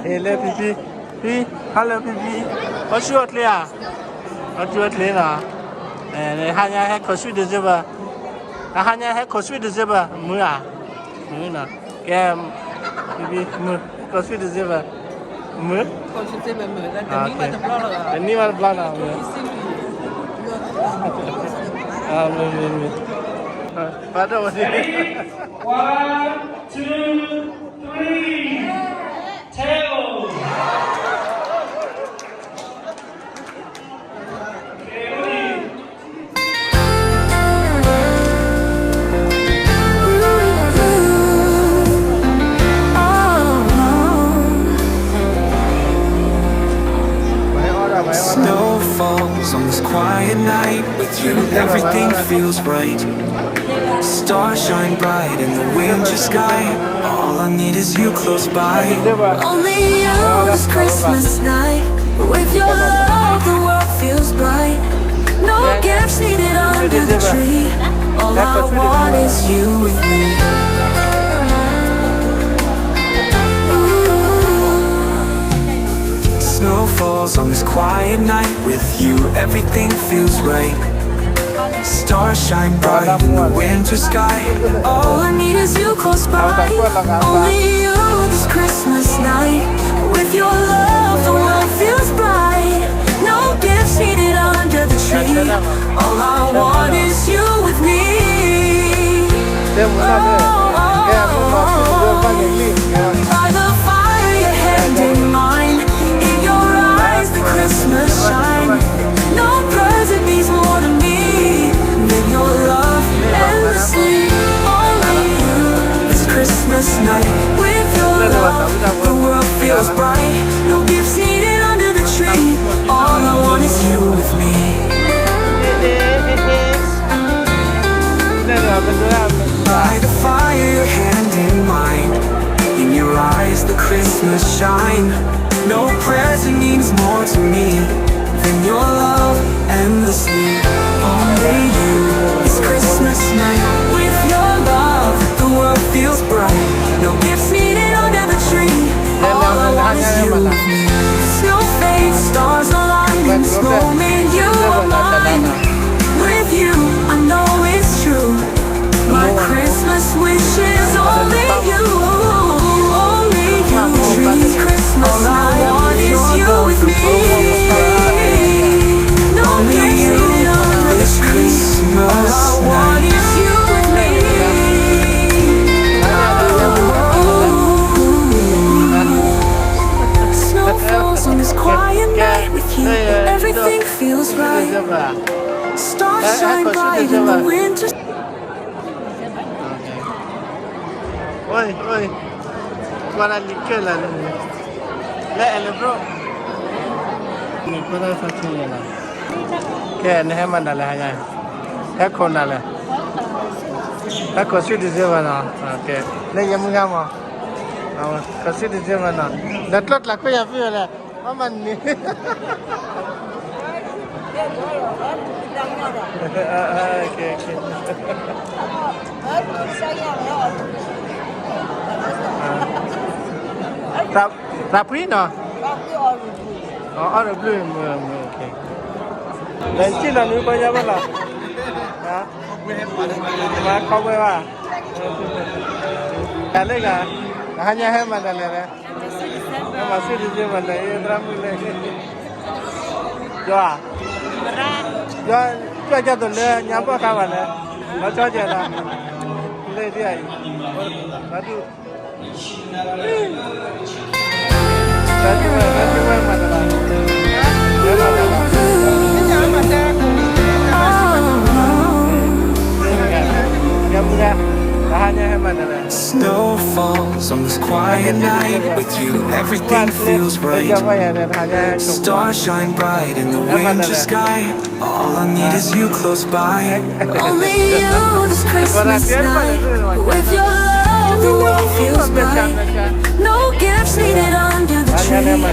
Hello, Pipi. Hello, Pipi. What's your clear? What's your clear? Hanya hai kosu de zeba. Hanya hai kosu de zeba. Muna. Muna. Kem. Pipi. Mu. Kosu de zeba. Mu. Kosu de zeba mu. Dan ni mana Ini mana belakang? Mu. Mu. Pada mana? 1, 2, 3. Tail. Snow falls on this quiet night. With you, everything feels right. Stars shine bright in the winter sky. All I need is you close by. Only you this Christmas night. With your love, the world feels bright. No gifts needed under the tree. All I want is you with me. Snow falls on this quiet night. With you, everything feels right. Stars shine bright in the winter sky. All I need is you close by. Only you this Christmas night. With your love, the world feels bright. No gifts needed under the tree. All I want is you with me. By the fire, your hand in mine. In your eyes, the Christmas shine. No present means more to me than your love endlessly. Only you this Christmas night. With your love, the world feels bright. No gifts needed under the tree. All I want is you with me. By the fire, your hand in mine. In your eyes, the Christmas shine. No present means more to me than your love endlessly. Only you this Christmas night. With your love, The world feels bright. no gifts needed under the tree. All I want is you with me. Snow fades, stars align. In this moment, you are mine. With you, I know it's true. My Christmas wish is only you. Only you. This Christmas night. All I want is you with me. No gifts needed under the tree. All I want is you with me. Snow falls on this quiet night. With you, everything feels right. Stars shine bright in the winter. Oi, oi. Mana liker lah ni. Le, bro. Ni pada satu ni lah. Ke, ni mana dah hanya. Kau nak lah. Kau sudah mana? Okay. Ni yang mana mau? Kau sudah mana? Datuk lah, kau yang pilih lah. Mama ni. Okay. Rapi no? Oh, ada blue, okay. Dan Cina ni banyak mana? Ha? Mana kau berapa? Ada ke? Hanya hemat ada le. Masih di sini mana? Ini drama le. Jual. Jual jatuh le. Nyampak kawan le. Macam je lah. Le dia. Satu. Satu mana lah? Snow falls on this quiet night. With you, everything feels right. Stars shine bright in the winter sky. All I need is you close by. Only you this Christmas night. With your love, the world feels bright. No gifts needed under the tree.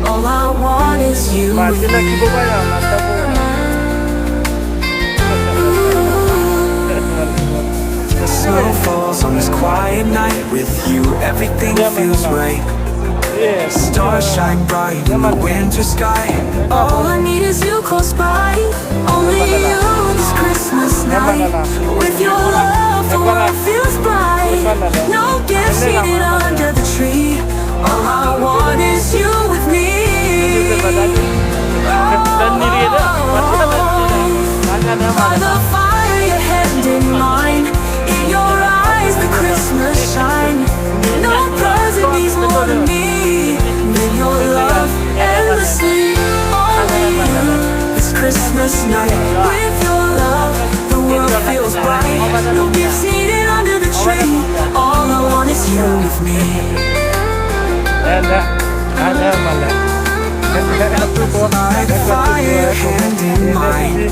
All I want is you with me. Snow falls on this quiet night. With you, everything feels right. Stars shine bright in the winter sky. All I need is you close by. Only you this Christmas night. With your love, the world feels bright. No gifts needed under the tree. All I want is you with me. By the fire, your hand in mine. In your eyes, the Christmas shine. No present means more to me than your love endlessly. Only you this Christmas night. With your love, the world feels bright. No gifts needed under the tree. All I want is you with me. By the fire, hand in mine.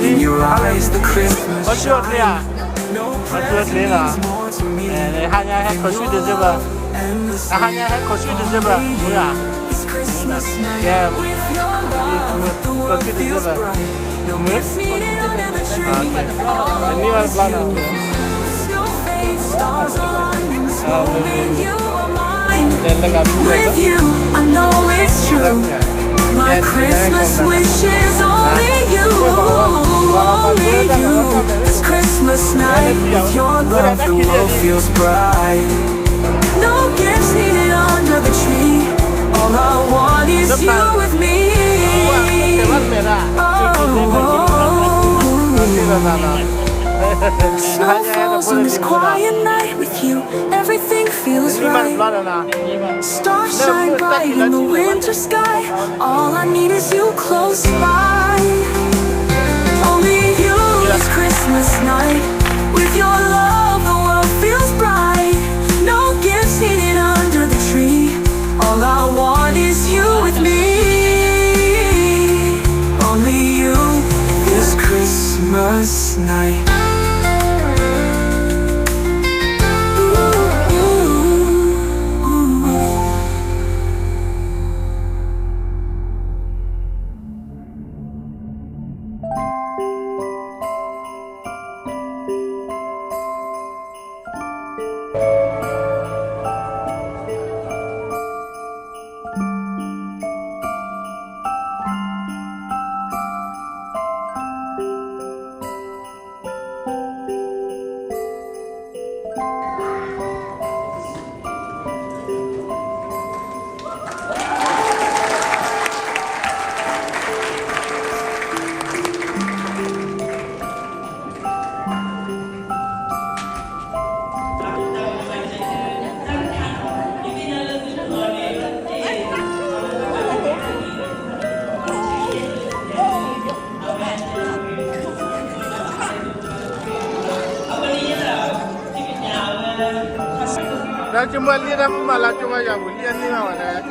In your eyes, the Christmas shine. No present means more to me than your love endlessly. This Christmas night, with your love, the world feels bright. No gifts needed under the tree. All I want is you. Snowflake stars align. Hoping you are mine. With you, I know it's true. My Christmas wish is only you, only you. This Christmas night, with your love, the world feels bright. No gifts needed under the tree. All I want is you with me. Snow falls on this quiet night with you. Everything feels right. Stars shine bright in the winter sky. All I need is you close by. Only you this Christmas night. With your love, the world feels bright. No gifts needed under the tree. All I want is you with me. Only you this Christmas night. Dah cuma lihat apa malah cuma yang lihat ni mana.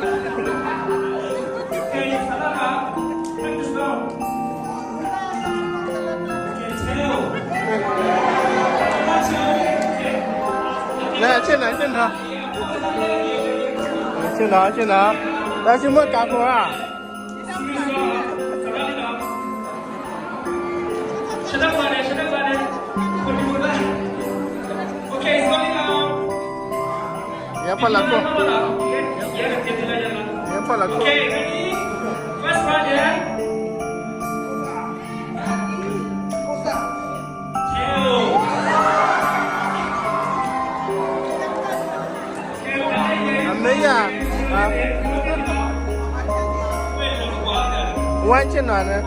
Okay, salah. Practice now. Okay, tail. Nah, cina cina. Cina. Dah cuma kamu ah. Sedang mana? Okay, slowly now. Ya apa laku? Okay, Ya apa laku? okay, ready? First one, yeah? Tail. Ambil ya. Wan cina mana?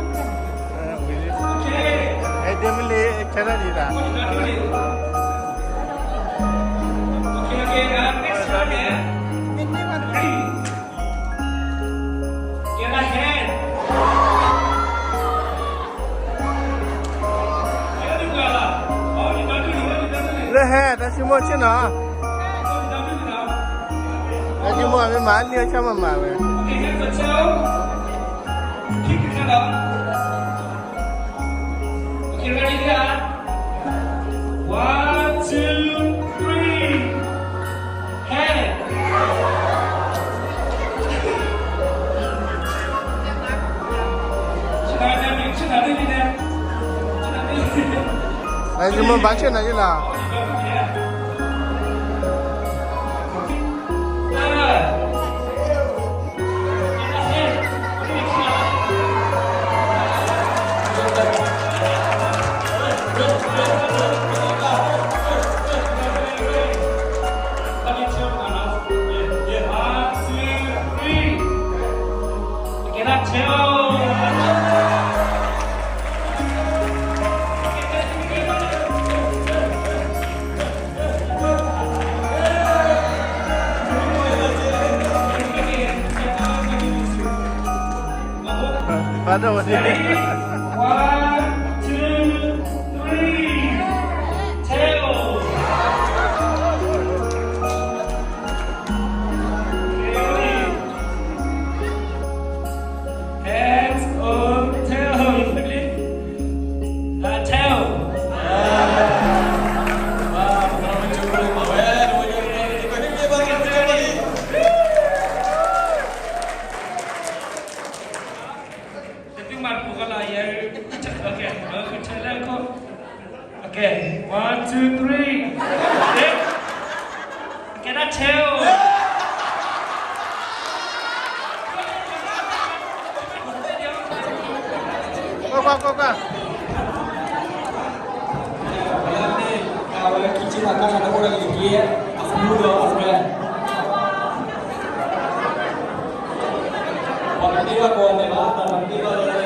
Dia beli cara ni dah. Okay, next one, yeah? Get a hand. Leher, dah semua cina. Dah semua memang dia macam mana? Okay, hands on toe. Keep your hand up. Okay, ready, yeah? 1, 2, 3. Hand. Dah semua baca nak je lah. Pada waktu ini. 1, 2, 3. Tail. Hands on tail. Tail. Tapi marah bukan lah ya. Okay, kita kok. Okay, 1, 2, 3. Okay, that tail. Kok. Kalau kicin akan ada orang lagi ya, aku muda aku ya. Waktu dia kau ada apa? Waktu dia ada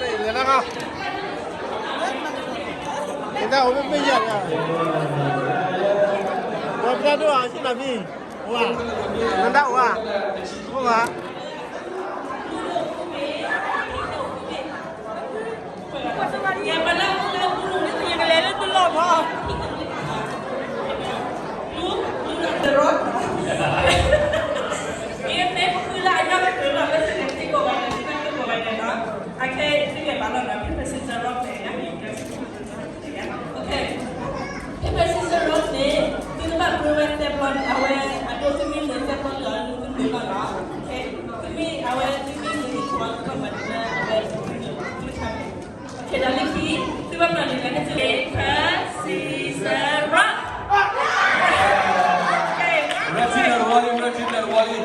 Ini lah kau. Kita udah bayar ya. Berapa doa sih Nabi? Wah, tidak wah. Wah. Yang mana kita burung itu yang lele tu loh, Pak. Lu terus. Ini pula ada pula mesti nanti kau ada nanti kau ada nak. Oke, itu yang mana nak kita sejarah ni ya. Oke. Kita sejarah ni kita nak buat tempat awal atau sini ni tempat lalu tu mana. Oke. Kami awal sini ni kuat tempat awal sini. Okay, dah lagi. Cuba melanjutkan ke sini. Scissors, rock. Okay. wali.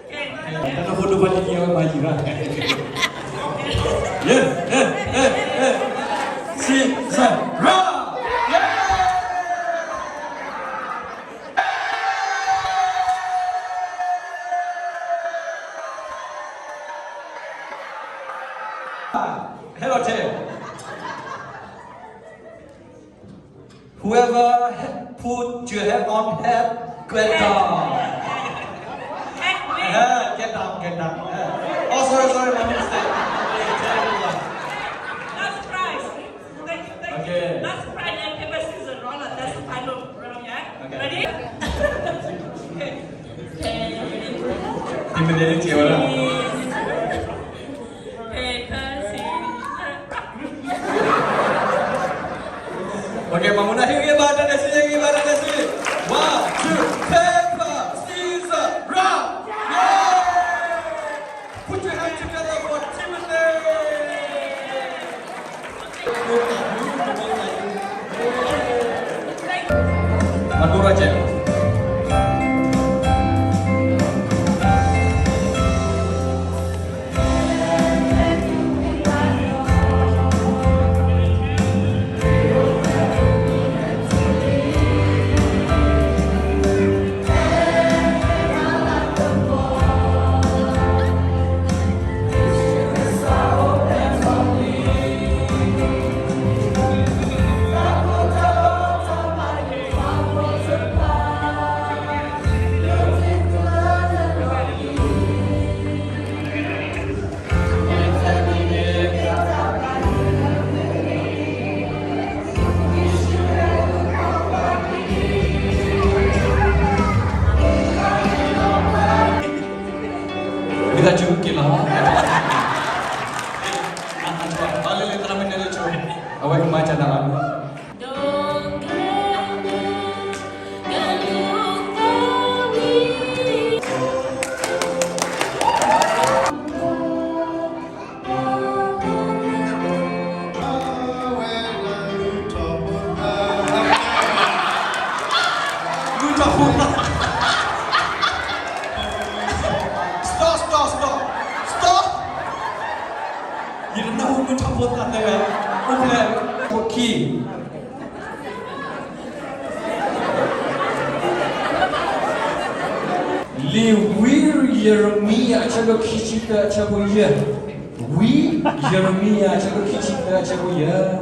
Okay. Karena foto balik yang maju lah. Si Sarah. Hello, Tim. Whoever put your head on head, get down. Get down. Oh, sorry, my mistake. Last prize. Okay. Last prize yang paper scissors roll. That's the final round, ya. Okay. Ready? Ini menjadi cewek. Oke, Mamuna gimana desi? 1, 2, paper, scissors, rock! Yay! Put your hands together for Timothy! Mandur aja. Kita cuci lah. Balik lentera menjadi cuci. Awak membaca dalam. Stop! Yang nak hukum campur tak ada. Okey. Li wir Yeremia chago kichita chago ya. We Yeremia chago kichita chago ya.